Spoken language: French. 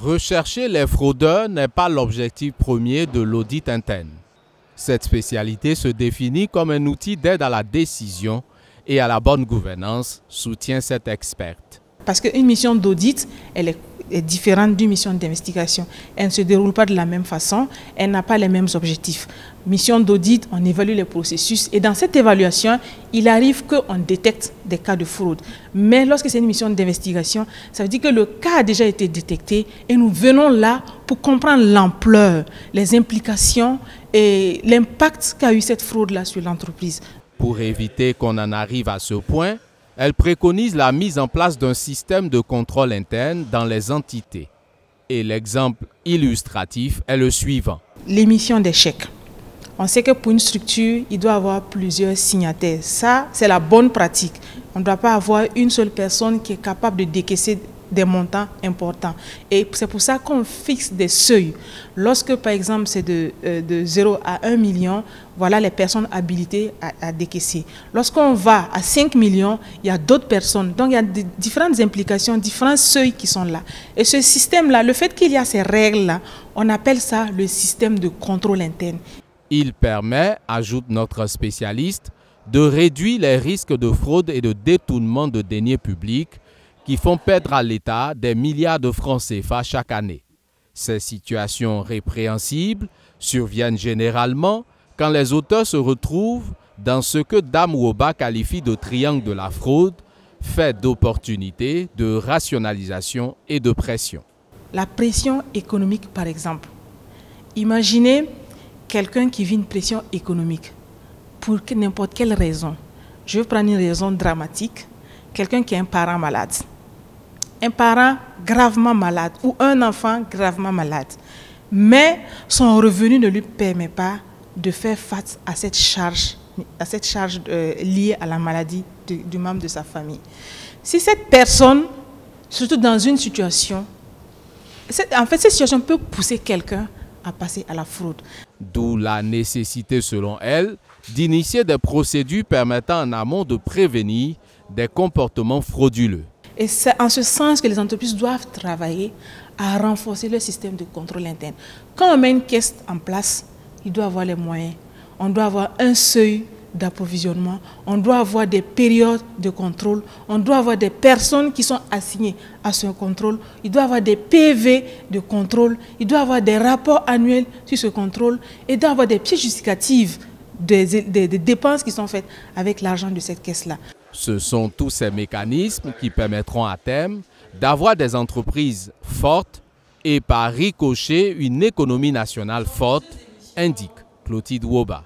Rechercher les fraudeurs n'est pas l'objectif premier de l'audit interne. Cette spécialité se définit comme un outil d'aide à la décision et à la bonne gouvernance, soutient cette experte. Parce qu'une mission d'audit, elle est différente d'une mission d'investigation. Elle ne se déroule pas de la même façon, elle n'a pas les mêmes objectifs. Mission d'audit, on évalue les processus et dans cette évaluation, il arrive qu'on détecte des cas de fraude. Mais lorsque c'est une mission d'investigation, ça veut dire que le cas a déjà été détecté et nous venons là pour comprendre l'ampleur, les implications et l'impact qu'a eu cette fraude-là sur l'entreprise. Pour éviter qu'on en arrive à ce point, elle préconise la mise en place d'un système de contrôle interne dans les entités. Et l'exemple illustratif est le suivant. L'émission des chèques. On sait que pour une structure, il doit y avoir plusieurs signataires. Ça, c'est la bonne pratique. On ne doit pas avoir une seule personne qui est capable de décaisser des montants importants. Et c'est pour ça qu'on fixe des seuils. Lorsque, par exemple, c'est de 0 à 1 million, voilà les personnes habilitées à décaisser. Lorsqu'on va à 5 millions, il y a d'autres personnes. Donc, il y a différentes implications, différents seuils qui sont là. Et ce système-là, le fait qu'il y a ces règles-là, on appelle ça le système de contrôle interne. Il permet, ajoute notre spécialiste, de réduire les risques de fraude et de détournement de deniers publics qui font perdre à l'État des milliards de francs CFA chaque année. Ces situations répréhensibles surviennent généralement quand les auteurs se retrouvent dans ce que Dame Woba qualifie de triangle de la fraude, fait d'opportunités, de rationalisation et de pression. La pression économique, par exemple. Imaginez quelqu'un qui vit une pression économique pour n'importe quelle raison. Je vais prendre une raison dramatique. Quelqu'un qui a un parent malade. Un parent gravement malade ou un enfant gravement malade. Mais son revenu ne lui permet pas de faire face à cette charge liée à la maladie du membre de sa famille. Si cette personne, surtout dans une situation, en fait cette situation peut pousser quelqu'un à passer à la fraude. D'où la nécessité, selon elle, d'initier des procédures permettant en amont de prévenir des comportements frauduleux. Et c'est en ce sens que les entreprises doivent travailler à renforcer le système de contrôle interne. Quand on met une caisse en place, il doit avoir les moyens. On doit avoir un seuil d'approvisionnement, on doit avoir des périodes de contrôle, on doit avoir des personnes qui sont assignées à ce contrôle, il doit avoir des PV de contrôle, il doit avoir des rapports annuels sur ce contrôle et il doit avoir des pièces justificatives des dépenses qui sont faites avec l'argent de cette caisse-là. Ce sont tous ces mécanismes qui permettront à terme d'avoir des entreprises fortes et par ricochet une économie nationale forte, indique Clotilde Woba.